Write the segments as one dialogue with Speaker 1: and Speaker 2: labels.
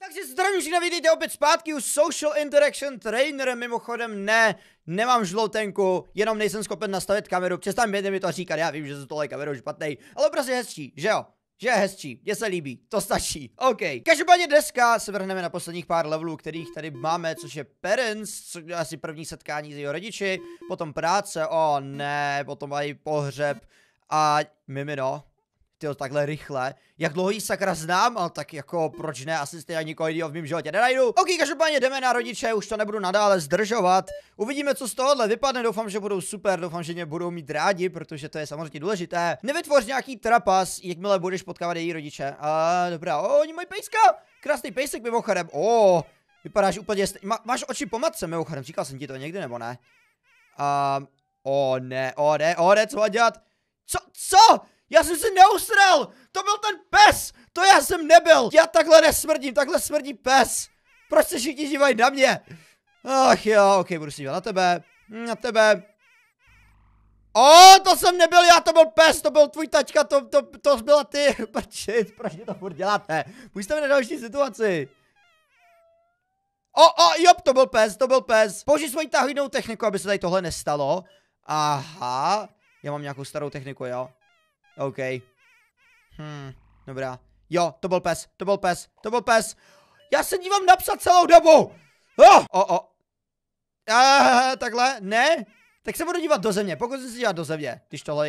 Speaker 1: Takže zdravím všichni, vítejte opět zpátky u Social Interaction Trainer. Mimochodem nemám žloutenku, jenom nejsem schopen nastavit kameru. Přestaňte mi to říkat, já vím, že jsou tohle kamerou špatnej, ale prostě hezčí, že jo? Že je hezčí, mně se líbí, to stačí, OK. Každopádně dneska se vrhneme na posledních pár levelů, kterých tady máme, což je Parents, což je asi první setkání s jeho rodiči, potom práce, ne, potom i pohřeb a mimino. Tyjo, takhle rychle. Jak dlouho jí sakra znám, ale tak jako proč ne, asi stejně nikoho jiného v mém životě nenajdu. OK, každopádně jdeme na rodiče, už to nebudu nadále zdržovat. Uvidíme, co z tohohle vypadne, doufám, že budou super, doufám, že mě budou mít rádi, protože to je samozřejmě důležité. Nevytvoř nějaký trapas, jakmile budeš potkávat její rodiče. Dobrá, oni mají pejska, krásný pejsek mimochodem, vypadáš úplně, máš oči po matce mimochodem, říkal jsem ti to někdy nebo ne? Ne, co má dělat? Co? Já jsem se neusral! To byl ten pes! To já jsem nebyl! Já takhle nesmrdím, takhle smrdí pes! Proč se všichni dívají na mě? Ach jo, OK, budu si dívat na tebe. Na tebe. To jsem nebyl já, to byl pes, to byl tvůj tačka, to byla ty. Proč mě to furt děláte? Půjďte mi na další situaci. Jo, to byl pes. Použij svoji tahojnou techniku, aby se tady tohle nestalo. Aha. Já mám nějakou starou techniku, jo. OK. Dobrá. Jo, to byl pes. Já se dívám na psa celou dobu. Takhle, ne? Tak se budu dívat do země, pokud se dívat do země,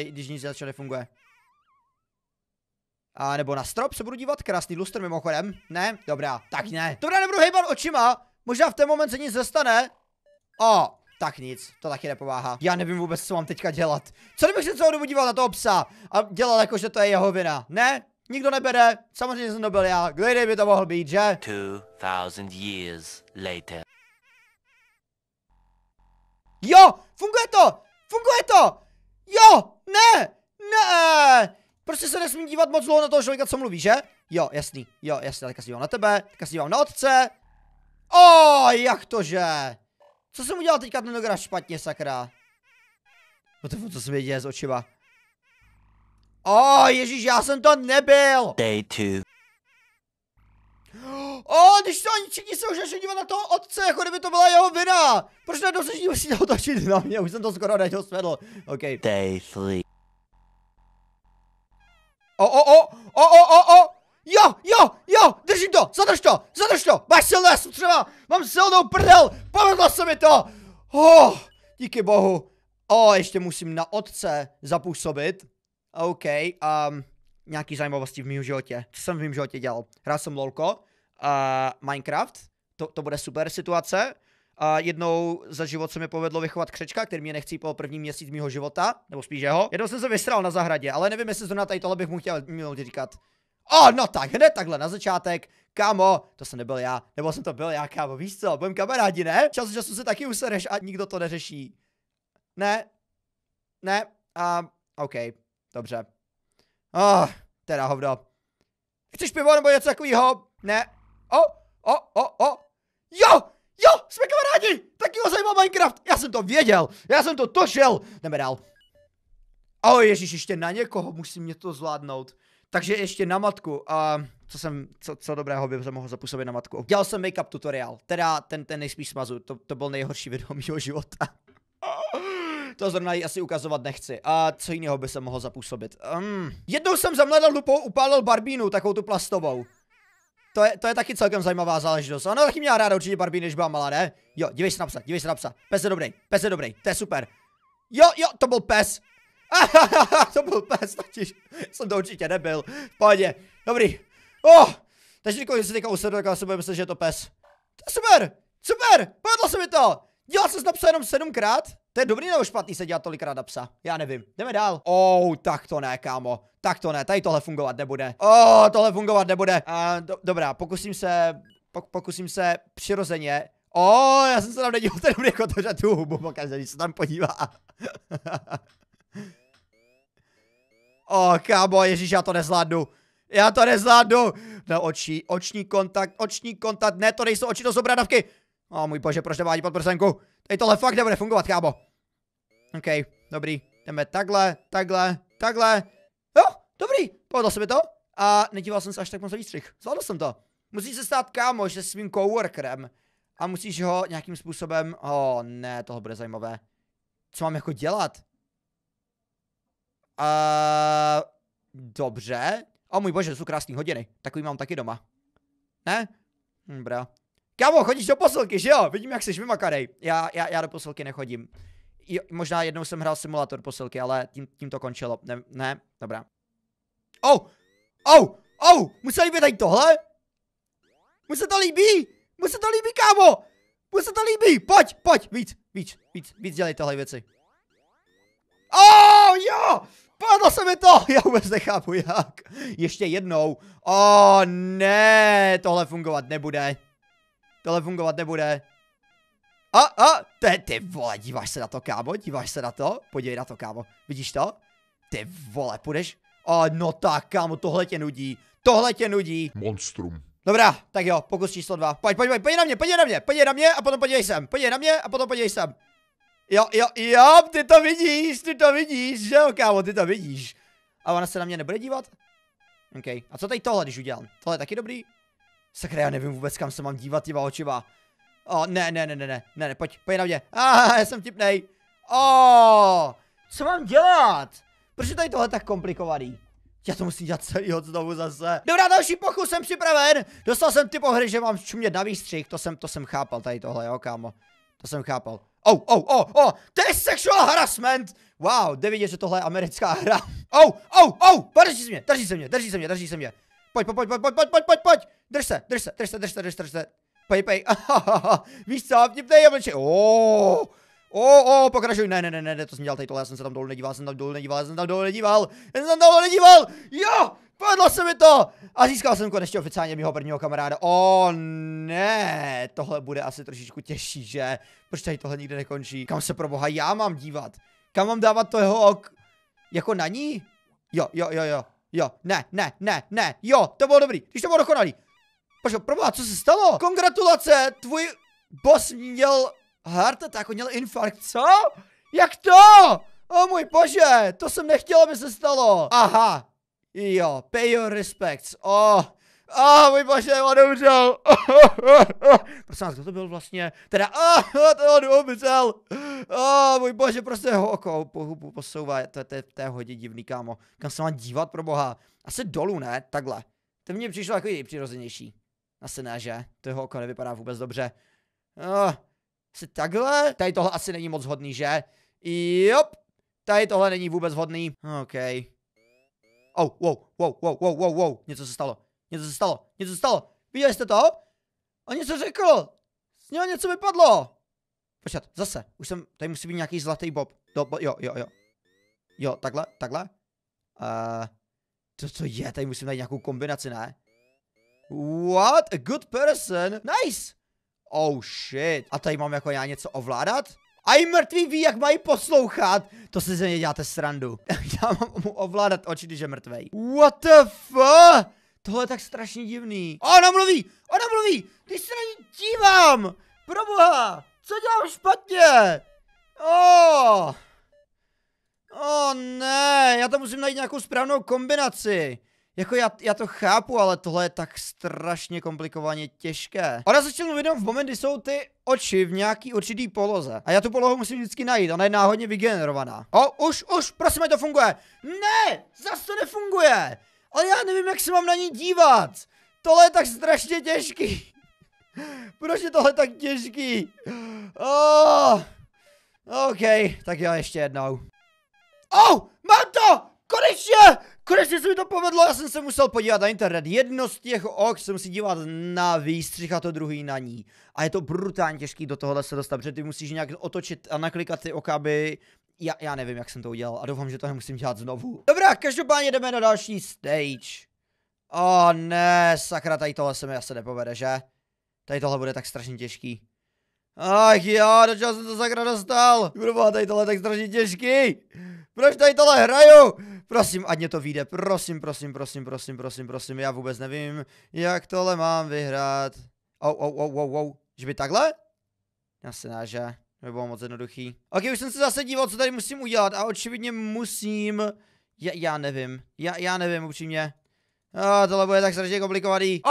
Speaker 1: když nic dalšího nefunguje. A nebo na strop se budu dívat, krásný lustr mimochodem. Ne? Dobrá, tak ne. Dobrá, nebudu hejbat očima, možná v ten moment se nic nestane. Tak nic, to taky nepomáhá. Já nevím vůbec, co mám teďka dělat. Co kdybych se celou dobu díval na toho psa a dělal jako, že to je jeho vina? Ne? Nikdo nebere, samozřejmě jsem to byl já. Kde by to mohl být, že?
Speaker 2: 2000 years later.
Speaker 1: Jo, funguje to! Jo, ne! Prostě se nesmím dívat moc dlouho na toho člověka, co mluví, že? Jo, jasný, teďka se dívám na tebe, teďka se dívám na otce. Jak to, že? Co jsem udělal teďka tentokrát špatně, sakra? Co se mi děje s očima? Ježíš, já jsem to nebyl!
Speaker 2: Day 2.
Speaker 1: Když to ani všichni se už začali dívat na toho otce, jako kdyby to byla jeho vina! Proč najednou se musíte otočit na mě? Už jsem to skoro neděl svedl. OK.
Speaker 2: Day 3.
Speaker 1: Jo, držím to, zadrž to, máš silné třeba, mám silnou prdel, povedlo se mi to, díky bohu, ještě musím na otce zapůsobit, OK, nějaký zajímavosti v mém životě, co jsem v mém životě dělal, hrál jsem lolko, Minecraft, to bude super situace, jednou za život se mi povedlo vychovat křečka, který mě nechcípal první měsíc mýho života, nebo spíš jeho. Jednou jsem se vysral na zahradě, ale nevím, jestli zrovna tady tohle bych mu chtěl říkat. No tak, hned takhle na začátek, kámo, to jsem nebyl já, nebo jsem to byl já, kámo, víš co, budem kamarádi, ne? Čas času se taky usereš a nikdo to neřeší. Ne, OK, dobře. Teda hovno. Chceš pivo nebo něco takovýho? Ne. Jo, jsme kamarádi, taky ho zajímal Minecraft, já jsem to věděl, já jsem to točil, jdeme dál. Ježíš, ještě na někoho, musím mě to zvládnout. Takže ještě na matku, co dobrého by se mohl zapůsobit na matku. Dělal jsem make-up tutoriál, teda ten nejspíš smazu, to byl nejhorší video mýho života. To zrovna jí asi ukazovat nechci. Co jiného by se mohl zapůsobit? Jednou jsem za mladou lupou upálil barbínu, takovou tu plastovou. To je taky celkem zajímavá záležitost. Ona taky měla ráda určitě barbíny, než byla malá, ne? Jo, dívej se na psa. Pes je dobrý, to je super. Jo, to byl pes. To byl pes, totiž jsem to určitě nebyl. V pohodě, dobrý. Takže když se teďka usedl, tak se bude myslet, že je to pes. To je super, povedlo se mi to. Dělal jsem na psa jenom 7krát. To je dobrý nebo špatný se dělat tolikrát na psa? Já nevím, jdeme dál. Tak to ne, kámo. Tak to ne, tady tohle fungovat nebude. Tohle fungovat nebude. Dobrá, pokusím se přirozeně. Já jsem se tam nedíval, ten jako to, že tu hubu pokaždé, když se tam podívá. Kámo, ježíš, já to nezvládnu. No, oční kontakt, ne, to nejsou oči, to jsou bradavky. Můj bože, proč nevádí pod prsenku? Tady tohle fakt nebude fungovat, kámo. OK, dobrý, jdeme takhle. Jo, dobrý, povedlo se mi to. A nedíval jsem se až tak moc na výstřih, zvládl jsem to. Musíš se stát kámoš se svým coworkerem. A musíš ho nějakým způsobem... ne, tohle bude zajímavé. Co mám jako dělat? Dobře. Můj bože, jsou krásný hodiny. Takový mám taky doma. Ne? Dobrá. Kámo, chodíš do posilky, že jo? Vidím, jak jsi vymakanej. Já do posilky nechodím. Možná jednou jsem hrál simulátor posilky, ale tím to končilo. Ne, dobrá. Mu se líbí tady tohle? Mu se to líbí, kámo! Mu se to líbí, pojď, víc dělej tohle věci. Jo! Padlo se mi to! Já vůbec nechápu jak. Ještě jednou. Ne, tohle fungovat nebude. Ty vole, díváš se na to, kámo? Podívej na to, kámo. Vidíš to? Ty vole, půjdeš? No tak, kámo, tohle tě nudí.
Speaker 3: Monstrum.
Speaker 1: Dobrá, tak jo, pokus číslo 2. Pojď na mě a potom podívej sem. Jo, ty to vidíš, že jo, kámo, ty to vidíš. A ona se na mě nebude dívat? OK, a co tady tohle, když udělám? Tohle je taky dobrý? Sakra, já nevím vůbec, kam se mám dívat těma očima. Ne, pojď na mě. Já jsem tipnej. Co mám dělat? Proč je tady tohle tak komplikovaný? Já to musím dělat celý znovu zase. Dobrá, další pokus, jsem připraven. Dostal jsem typ hry, že mám čumět na výstřih. To jsem chápal tady tohle, jo, kámo. To jsem chápal. To je sexual harassment. Wow, jde vidět, že tohle je americká hra. Drží se mě. Pojď. Drž se. Pojď. Víš co, vtipnej jablček. Pokračuj. Ne, to jsem dělal tady tohle, já jsem se tam dolů nedíval. Jo, padlo se mi to. A získal jsem konečně oficiálně mýho prvního kamaráda. Ne, tohle bude asi trošičku těžší, že? Proč tady tohle nikdy nekončí? Kam se pro boha já mám dívat? Kam mám dávat toho jako na ní? Jo, ne, jo, to bylo dobrý, když to bylo dokonalý. Počkej, pro boha, co se stalo? Gratulace, tvůj boss měl heart attack, měl infarkt, co? Jak to? Můj bože, to jsem nechtěl, aby se stalo. Aha, jo, pay your respects, můj bože, on umřel. Prosím vás, kdo to byl vlastně? Teda, to on umřel. Můj bože, prostě ho oko posouvá, to je hodně divný, kámo. Kam se mám dívat, pro boha? Asi dolů, ne? Takhle. To mně přišlo jako nejpřirozenější. Asi ne, že? To jeho oko nevypadá vůbec dobře. Asi takhle? Tady tohle asi není moc hodný, že? Jop. Tady tohle není vůbec hodný. OK. Wow. Něco se stalo. Viděli jste to? On něco řekl. Z něho něco vypadlo. Počkat, zase. Už jsem, tady musí být nějaký zlatý bob. Jo. Jo, takhle. Co je? Tady musím najít nějakou kombinaci, ne? What? A good person? Nice. Shit. A tady mám jako já něco ovládat? A i mrtví ví, jak mají poslouchat. To si ze mě děláte srandu. Já mám mu ovládat oči, když je mrtvej. What the fuck? Tohle je tak strašně divný. Ona mluví. Když se na ní dívám. Proboha. Co dělám špatně? Ne, já tam musím najít nějakou správnou kombinaci. Jako já to chápu, ale tohle je tak strašně komplikovaně těžké. Ona začala mluvit v moment, kdy jsou ty oči v nějaký určitý poloze. A já tu polohu musím vždycky najít, ona je náhodně vygenerovaná. Už, prosím, to funguje. Ne, zase to nefunguje. Ale já nevím, jak se mám na ní dívat. Tohle je tak strašně těžký. Proč je tohle tak těžký? OK, tak jo, ještě jednou. Mám to! Konečně se mi to povedlo, já jsem se musel podívat na internet. Jedno z těch ok se musí dívat na výstřih a to druhý na ní. A je to brutálně těžký do tohohle se dostat, protože ty musíš nějak otočit a naklikat ty oka, aby... Já nevím, jak jsem to udělal a doufám, že to nemusím dělat znovu. Dobrá, každopádně jdeme na další stage. Ne, sakra, tady tohle se mi asi nepovede, že? Tady tohle bude tak strašně těžký. Ach jo, do čeho jsem to sakra dostal? Kurva, tady tohle je tak strašně těžký. Proč tady tohle hraju? Prosím, ať mě to vyjde, prosím, já vůbec nevím, jak tohle mám vyhrát. Že by takhle? Asi ne, že? To by bylo moc jednoduchý. Ok, už jsem se zase díval, co tady musím udělat a očividně musím... Já nevím, já nevím upřímně. Tohle bude tak strašně komplikovaný.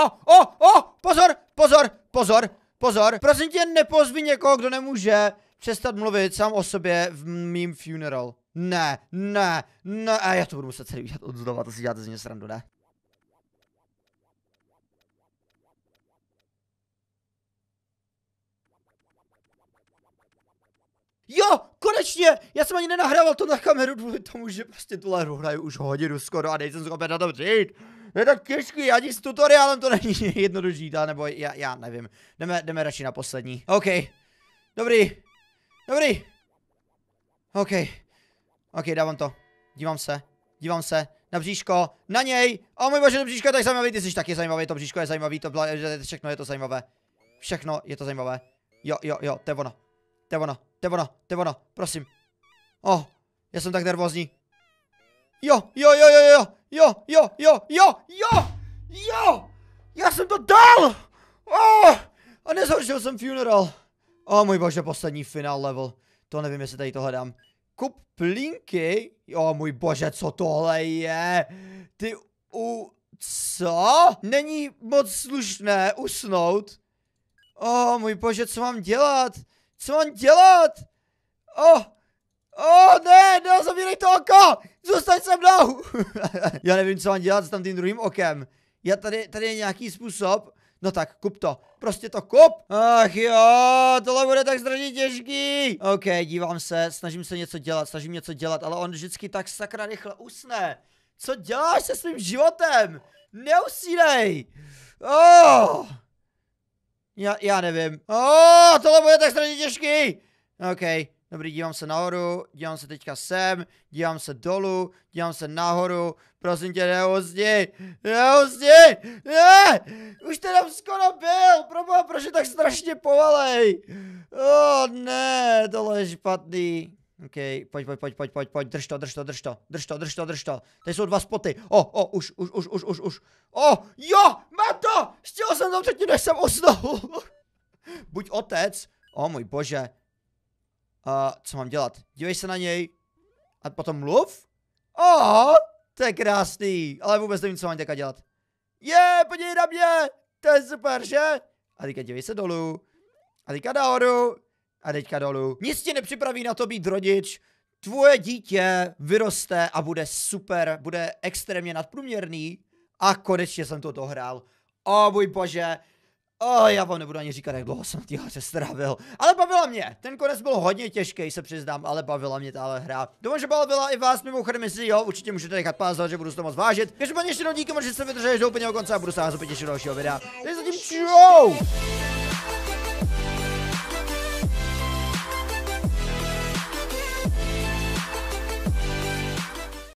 Speaker 1: pozor, pozor, pozor, pozor. Prosím tě, nepozvi někoho, kdo nemůže přestat mluvit sám o sobě v mým funeral. Ne, ne, ne, a já to budu muset celý udělat od znova, to si děláte z mě srandu, ne? Jo, konečně! Já jsem ani nenahrával to na kameru kvůli tomu, že prostě tuhle hru hraju už hodinu skoro a nejsem schopen na to přijít. Je tak těžký, ani s tutoriálem to není jednodušší, nebo já nevím. Jdeme radši na poslední. OK. Dobrý. Dobrý. OK. OK, dávám to. Dívám se. Na bříško. Na něj. O můj bože, to bříško je tak zajímavý, ty jsi taky zajímavý, to bříško je zajímavý, všechno je to zajímavé. Všechno je to zajímavé. Jo, to je ono. To je ono, prosím. Já jsem tak nervózní. Jo. Já jsem to dal! A nezhoršil jsem funeral. Můj bože, poslední final level. To nevím, jestli tady to hledám. Kup plínky? Můj bože, co tohle je? Co? Není moc slušné usnout. Můj bože, co mám dělat? Ne, zavírej to oko! Zůstaň se mnou! Já nevím, co mám dělat s tam tím druhým okem. Tady je nějaký způsob. No tak, kup to. Prostě to kup! Ach jo, tohle bude tak strašně těžký. OK, dívám se, snažím něco dělat, ale on vždycky tak sakra rychle usne. Co děláš se svým životem? Neusínej! Já nevím. Tohle bude tak strašně těžký. OK, dobrý, dívám se nahoru, dívám se teďka sem, dívám se dolů, dívám se nahoru. Prosím tě, neusni! Ne! Už tam skoro byl! Proboha, proč je tak strašně pomalej? Ne, tohle je špatný. OK, pojď, drž to. Tady jsou 2 spoty. Už. Jo, mám to! Stihl jsem to předtím, než jsem usnul. Buď otec. Můj bože. Co mám dělat? Dívej se na něj. A potom mluv? To je krásný. Ale vůbec nevím, co mám teďka dělat. Podívej na mě. To je super, že? A teďka dívej se dolů. A teďka nahoru. A teďka dolů. Nic ti nepřipraví na to být rodič. Tvoje dítě vyroste a bude super. Bude extrémně nadprůměrný. A konečně jsem to dohrál. Můj bože. Já vám nebudu ani říkat, jak dlouho jsem tíhle strávil. Ale bavila mě. Ten konec byl hodně těžký, se přiznám, ale bavila mě tahle hra. Doufám, že bavila i vás, mimochodem, jestli jo, určitě můžete nechat pázat, že budu s toho moc vážit. Každopádně ještě jednou díky, že jste vydrželi do úplného konce a budu se vás opět těšit do dalšího videa. Takže zatím čau!